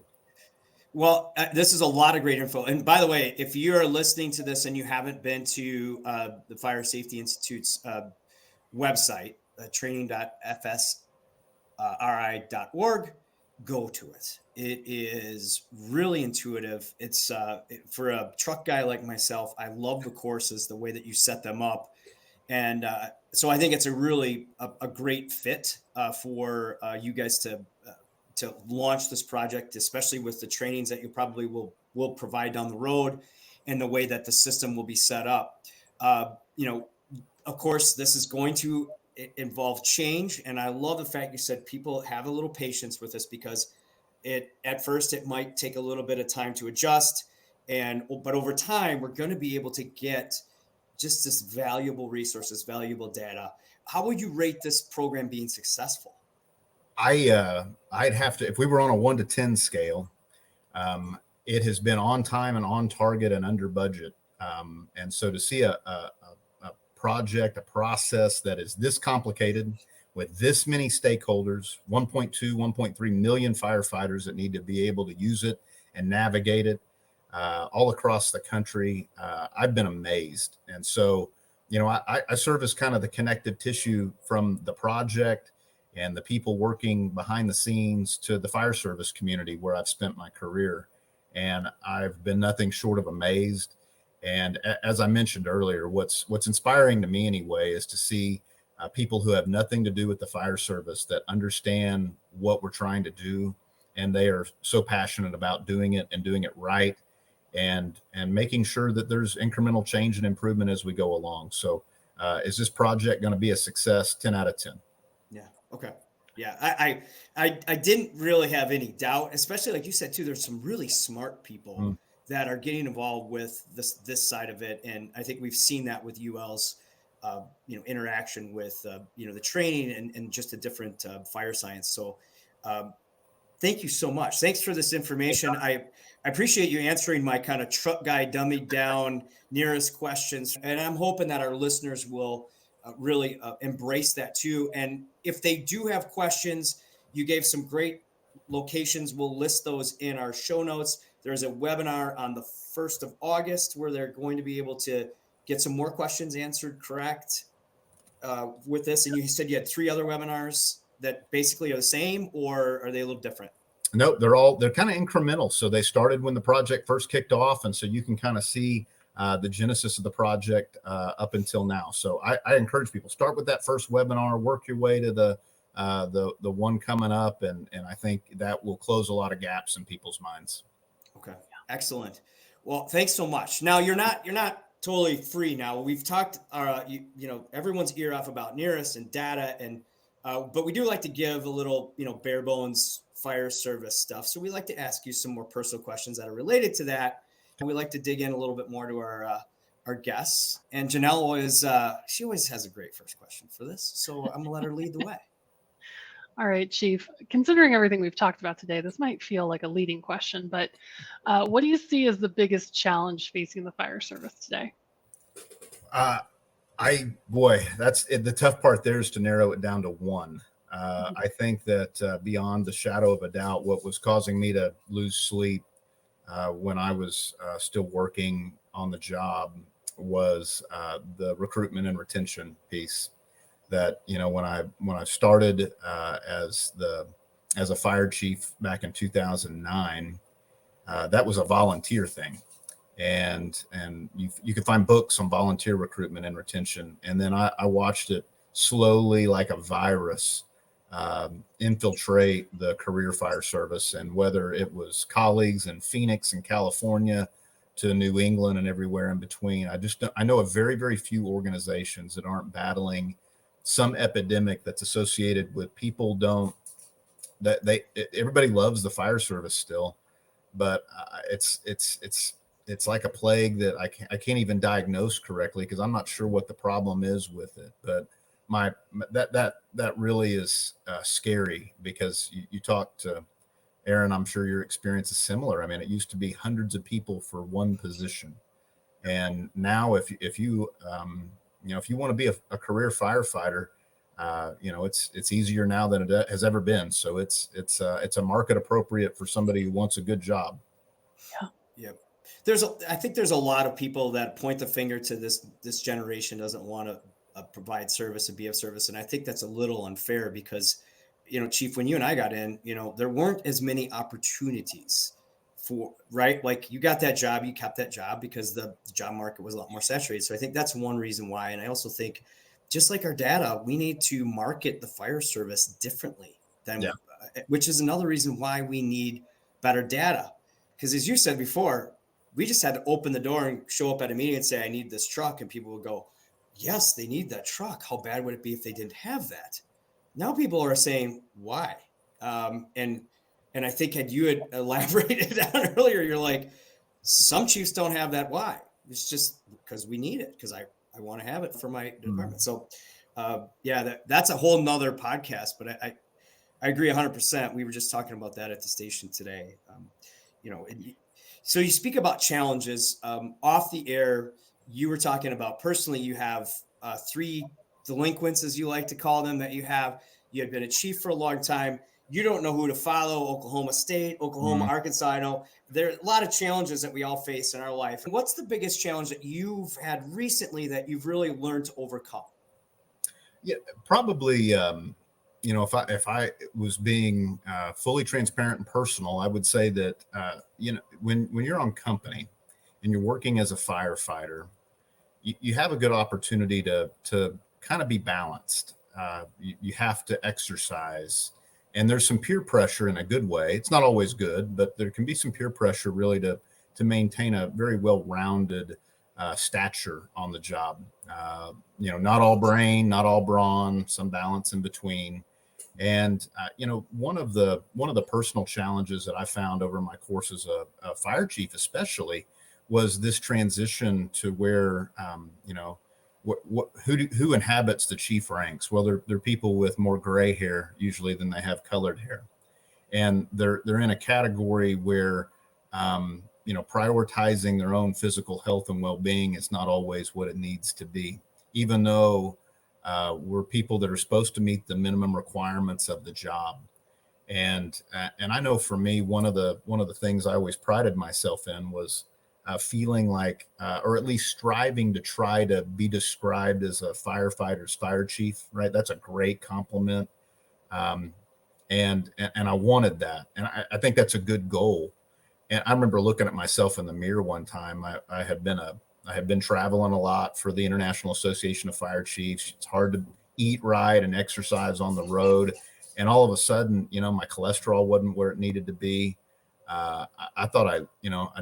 Well, this is a lot of great info. And by the way, if you're listening to this and you haven't been to the Fire Safety Institute's website, training.fsri.org, go to it. It is really intuitive. It's for a truck guy like myself, I love the courses, the way that you set them up. And so I think it's a really a great fit for you guys to launch this project, especially with the trainings that you probably will provide down the road and the way that the system will be set up. Of course, this is going to involve change. And I love the fact you said people have a little patience with this, because at first it might take a little bit of time to adjust. But over time, we're going to be able to get just this valuable resources, valuable data. How would you rate this program being successful? I'd have to, if we were on a 1 to 10 scale, it has been on time and on target and under budget. And so to see a project, a process that is this complicated with this many stakeholders, 1.2, 1.3 million firefighters that need to be able to use it and navigate it all across the country, I've been amazed. And so, I serve as kind of the connective tissue from the project and the people working behind the scenes to the fire service community where I've spent my career. And I've been nothing short of amazed. And as I mentioned earlier, what's inspiring to me anyway is to see people who have nothing to do with the fire service that understand what we're trying to do. And they are so passionate about doing it and doing it right, and making sure that there's incremental change and improvement as we go along. So is this project going to be a success? 10 out of 10. Yeah. Okay. Yeah. I didn't really have any doubt, especially like you said too, there's some really smart people that are getting involved with this side of it. And I think we've seen that with UL's, interaction with, the training and just a different fire science. So thank you so much. Thanks for this information. I appreciate you answering my kind of truck guy dummied down NERIS questions. And I'm hoping that our listeners will really embrace that too. And if they do have questions, you gave some great locations. We'll list those in our show notes. There's a webinar on the 1st of August where they're going to be able to get some more questions answered, correct, with this. And you said you had 3 other webinars that basically are the same, or are they a little different? No, they're kind of incremental. So they started when the project first kicked off. And so you can kind of see the genesis of the project up until now. So I encourage people, start with that first webinar, work your way to the one coming up. And I think that will close a lot of gaps in people's minds. Okay. Excellent. Well, thanks so much. Now you're not totally free now. We've talked, everyone's ear off about NERIS and data, and but we do like to give a little, bare bones fire service stuff. So we like to ask you some more personal questions that are related to that. And we like to dig in a little bit more to our guests. And Janelle she always has a great first question for this. So I'm gonna let her lead the way. All right, Chief, considering everything we've talked about today, this might feel like a leading question, but what do you see as the biggest challenge facing the fire service today? That's it. The tough part there is to narrow it down to one. I think that beyond the shadow of a doubt, what was causing me to lose sleep when I was still working on the job was the recruitment and retention piece. That when I started as a fire chief back in 2009, that was a volunteer thing, and you can find books on volunteer recruitment and retention. And then I watched it slowly, like a virus, infiltrate the career fire service. And whether it was colleagues in Phoenix and California to New England and everywhere in between, I know of very, very few organizations that aren't battling some epidemic that's associated with people everybody loves the fire service still, but it's like a plague that I can't even diagnose correctly, because I'm not sure what the problem is with it. But that really is scary, because you talk to Aaron, I'm sure your experience is similar. I mean, it used to be hundreds of people for one position, and now if you want to be a career firefighter, it's easier now than it has ever been. So it's a market appropriate for somebody who wants a good job. Yeah. I think there's a lot of people that point the finger to this generation doesn't want to provide service and be of service. And I think that's a little unfair, because, Chief, when you and I got in, there weren't as many opportunities right? Like, you got that job, you kept that job because the job market was a lot more saturated. So I think that's one reason why. And I also think, just like our data, we need to market the fire service differently which is another reason why we need better data. Because as you said before, we just had to open the door and show up at a meeting and say, I need this truck. And people would go, yes, they need that truck. How bad would it be if they didn't have that? Now people are saying, why? And I think had elaborated on earlier, you're like, some chiefs don't have that why. It's just because we need it, because I want to have it for my department. So that's a whole nother podcast, but I agree 100%. We were just talking about that at the station today. So you speak about challenges off the air. You were talking about personally, you have 3 delinquents, as you like to call them, that you have. You had been a chief for a long time. You don't know who to follow. Oklahoma State, Oklahoma, Arkansas. I know there are a lot of challenges that we all face in our life. And what's the biggest challenge that you've had recently that you've really learned to overcome? Yeah, probably. If I was being fully transparent and personal, I would say that when you're on company and you're working as a firefighter, you have a good opportunity to kind of be balanced. You have to exercise. And there's some peer pressure in a good way. It's not always good, but there can be some peer pressure really to maintain a very well-rounded stature on the job. Not all brain, not all brawn, some balance in between. And one of the personal challenges that I found over my course as a fire chief, especially, was this transition to where who inhabits the chief ranks? Well, they're people with more gray hair usually than they have colored hair, and they're in a category where prioritizing their own physical health and well-being is not always what it needs to be, even though we're people that are supposed to meet the minimum requirements of the job. And I know for me, one of the things I always prided myself in was feeling like, or at least striving to try to be described as a firefighter's fire chief, right? That's a great compliment. And I wanted that. And I think that's a good goal. And I remember looking at myself in the mirror one time. I had been traveling a lot for the International Association of Fire Chiefs. It's hard to eat right and exercise on the road. And all of a sudden, my cholesterol wasn't where it needed to be. I thought I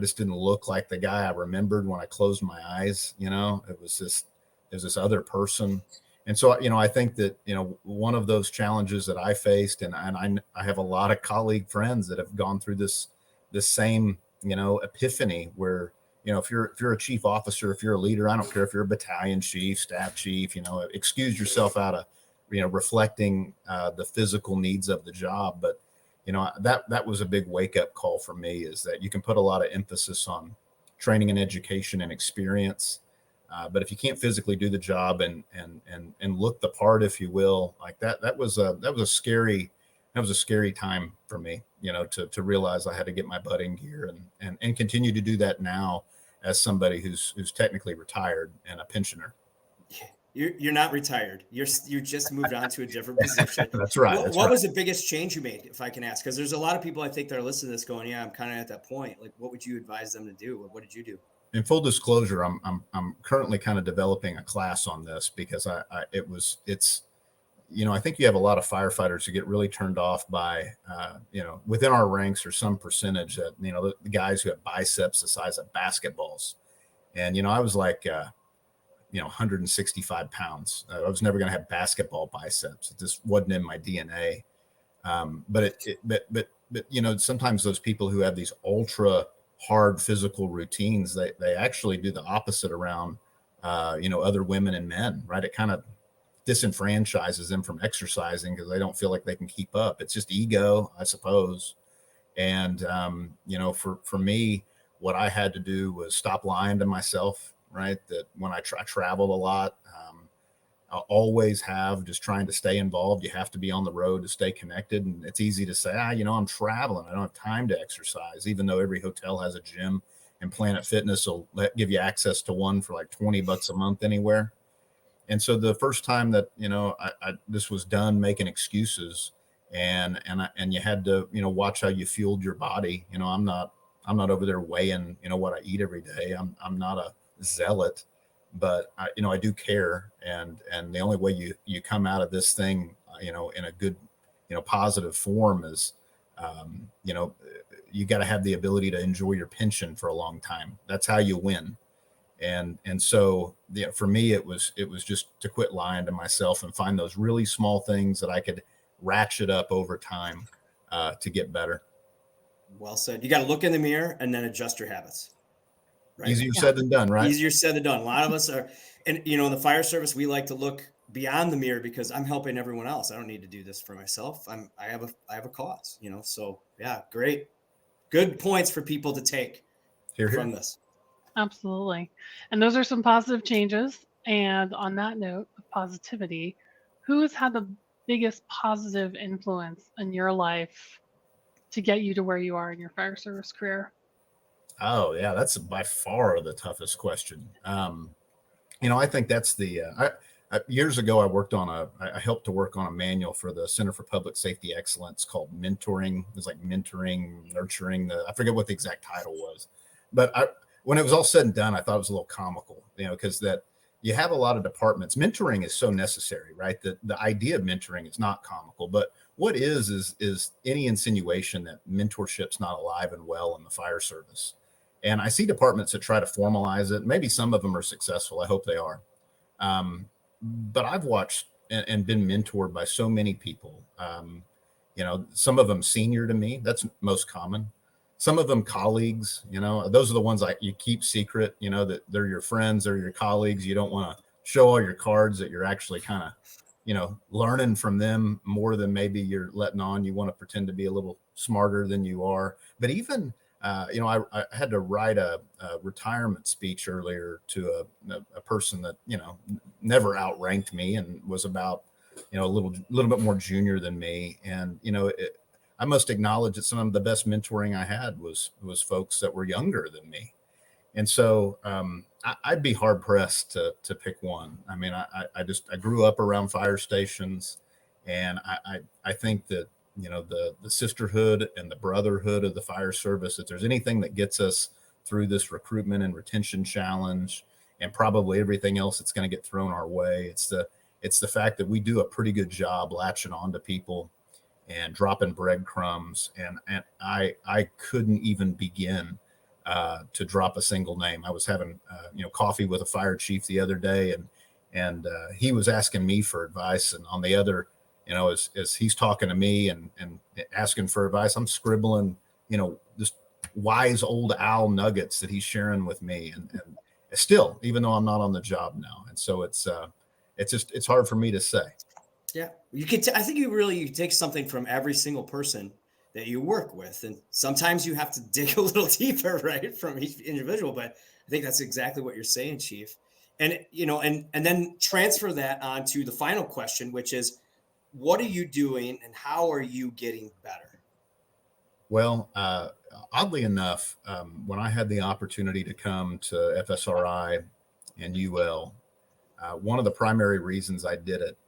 just didn't look like the guy I remembered when I closed my eyes. It was this other person. And so, I think that, one of those challenges that I faced, and I have a lot of colleague friends that have gone through this same, epiphany where, if you're a chief officer, if you're a leader, I don't care if you're a battalion chief, staff chief, excuse yourself out of, reflecting the physical needs of the job. But that was a big wake up call for me, is that you can put a lot of emphasis on training and education and experience. But if you can't physically do the job and look the part, if you will, like that was a scary time for me, to realize I had to get my butt in gear and continue to do that now as somebody who's technically retired and a pensioner. You're not retired. You just moved on to a different position. That's right. What was the biggest change you made, if I can ask? Because there's a lot of people I think that are listening to this going, yeah, I'm kind of at that point. Like, what would you advise them to do? What did you do? in full disclosure, I'm currently kind of developing a class on this because it's, I think you have a lot of firefighters who get really turned off by, within our ranks or some percentage that, the guys who have biceps the size of basketballs. And, I was like, 165 pounds. I was never going to have basketball biceps. It just wasn't in my DNA. But sometimes those people who have these ultra hard physical routines, they actually do the opposite around, other women and men, right? It kind of disenfranchises them from exercising because they don't feel like they can keep up. It's just ego, I suppose. And, for me, what I had to do was stop lying to myself, right? That when I traveled a lot, I always have just trying to stay involved. You have to be on the road to stay connected. And it's easy to say, I'm traveling. I don't have time to exercise, even though every hotel has a gym and Planet Fitness will give you access to one for like $20 a month anywhere. And so the first time that, I this was done making excuses and you had to, watch how you fueled your body. I'm not over there weighing, what I eat every day. I'm not a zealot, but I do care. And the only way you come out of this thing, in a good, positive form is, you got to have the ability to enjoy your pension for a long time. That's how you win. And so for me, it was just to quit lying to myself and find those really small things that I could ratchet up over time to get better. Well said. You got to look in the mirror and then adjust your habits. Right? Easier said than done, right? Easier said than done. A lot of us are, and in the fire service, we like to look beyond the mirror because I'm helping everyone else. I don't need to do this for myself. I have a cause, so yeah, great. Good points for people to take from this. Absolutely. And those are some positive changes. And on that note of positivity, who has had the biggest positive influence in your life to get you to where you are in your fire service career? Oh yeah, that's by far the toughest question. I think that's the, years ago, I helped to work on a manual for the Center for Public Safety Excellence called mentoring. It was like mentoring, nurturing, I forget what the exact title was, but when it was all said and done, I thought it was a little comical, because that you have a lot of departments. Mentoring is so necessary, right? The idea of mentoring is not comical, but what is any insinuation that mentorship's not alive and well in the fire service. And I see departments that try to formalize it. Maybe some of them are successful. I hope they are. But I've watched and been mentored by so many people. Some of them senior to me. That's most common. Some of them colleagues, those are the ones you keep secret, that they're your friends, they're your colleagues. You don't want to show all your cards that you're actually kind of, learning from them more than maybe you're letting on. You want to pretend to be a little smarter than you are. But even, I had to write a retirement speech earlier to a person that, never outranked me and was about, a little bit more junior than me. And, I must acknowledge that some of the best mentoring I had was folks that were younger than me. And so I'd be hard pressed to pick one. I mean, I grew up around fire stations, and I think that, the sisterhood and the brotherhood of the fire service, if there's anything that gets us through this recruitment and retention challenge and probably everything else that's going to get thrown our way, it's the fact that we do a pretty good job latching on to people and dropping breadcrumbs. And I couldn't even begin to drop a single name. I was having, coffee with a fire chief the other day, and he was asking me for advice. And on the other, as he's talking to me and asking for advice, I'm scribbling, just wise old owl nuggets that he's sharing with me. And still, even though I'm not on the job now. And so it's hard for me to say. Yeah, you could. I think you take something from every single person that you work with, and sometimes you have to dig a little deeper, right, from each individual. But I think that's exactly what you're saying, Chief. And and then transfer that onto the final question, which is, what are you doing, and how are you getting better? Well, oddly enough, when I had the opportunity to come to FSRI and UL, one of the primary reasons I did it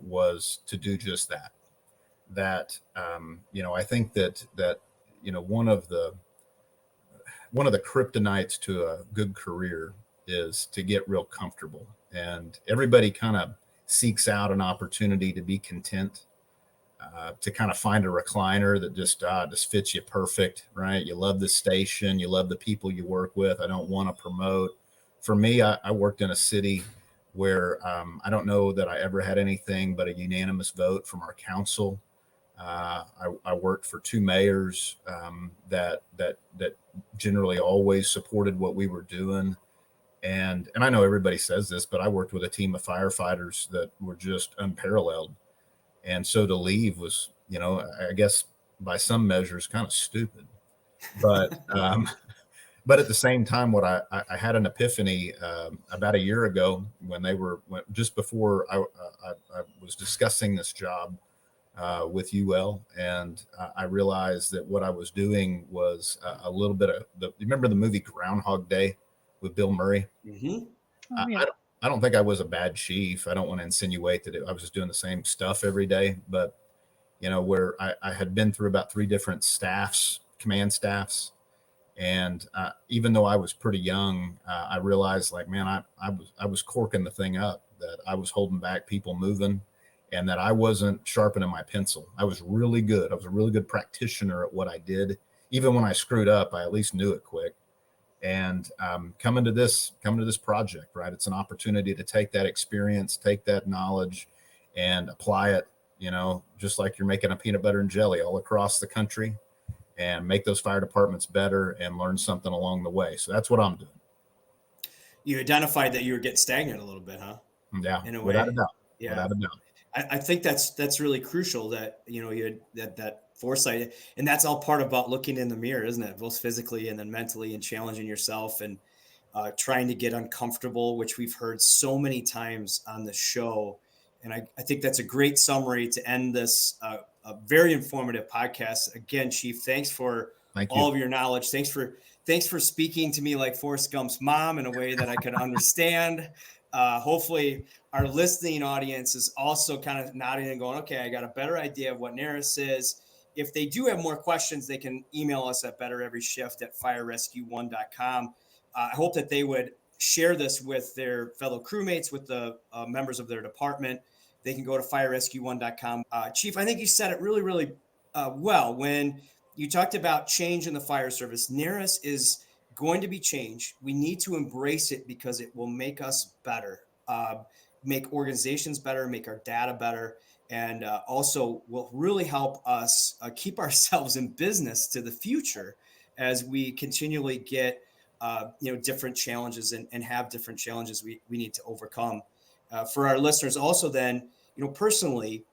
was to do just that. I think that one of the one of the kryptonites to a good career is to get real comfortable. And everybody kind of seeks out an opportunity to be content, to kind of find a recliner that just fits you perfect, right? You love the station, you love the people you work with. I don't want to promote. For me, I worked in a city where I don't know that I ever had anything but a unanimous vote from our council. I worked for 2 mayors that generally always supported what we were doing. And I know everybody says this, but I worked with a team of firefighters that were just unparalleled. And so to leave was, I guess by some measures kind of stupid. But but at the same time, what I had an epiphany about a year ago just before I was discussing this job with UL, and I realized that what I was doing was a little bit of you remember the movie Groundhog Day with Bill Murray? Mm-hmm. Oh, yeah. I don't think I was a bad chief. I don't want to insinuate that I was just doing the same stuff every day, but where I had been through about 3 different command staffs. And even though I was pretty young, I realized like, man, I was corking the thing up, that I was holding back people moving, and that I wasn't sharpening my pencil. I was really good. I was a really good practitioner at what I did. Even when I screwed up, I at least knew it quick. And coming to this project, right? It's an opportunity to take that experience, take that knowledge, and apply it, just like you're making a peanut butter and jelly all across the country, and make those fire departments better and learn something along the way. So that's what I'm doing. You identified that you were getting stagnant a little bit, huh? Yeah, in a way. without a doubt. Yeah, without a doubt. I think that's really crucial that you had that foresight, and that's all part about looking in the mirror, isn't it? Both physically and then mentally, and challenging yourself, and trying to get uncomfortable, which we've heard so many times on the show. And I think that's a great summary to end this a very informative podcast. Again, Chief, thanks for all of your knowledge. Thanks for speaking to me like Forrest Gump's mom in a way that I could understand. Hopefully our listening audience is also kind of nodding and going, okay, I got a better idea of what NERIS is. If they do have more questions, they can email us at bettereveryshift@firerescue1.com. I hope that they would share this with their fellow crewmates, with the members of their department. They can go to firerescue1.com. Chief, I think you said it really, really well when you talked about change in the fire service. NERIS is going to be changed. We need to embrace it because it will make us better, make organizations better, make our data better, and also will really help us keep ourselves in business to the future as we continually get different challenges and have different challenges we need to overcome. For our listeners also then, personally,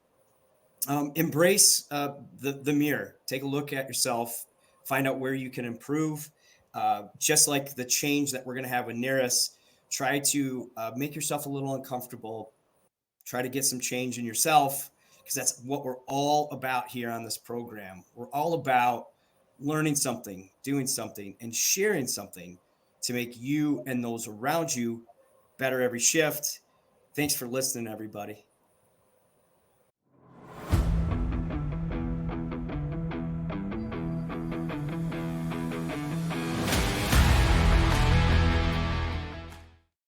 embrace the mirror. Take a look at yourself, find out where you can improve. Just like the change that we're going to have with NERIS, try to make yourself a little uncomfortable. Try to get some change in yourself, because that's what we're all about here on this program. We're all about learning something, doing something, and sharing something to make you and those around you better every shift. Thanks for listening, everybody.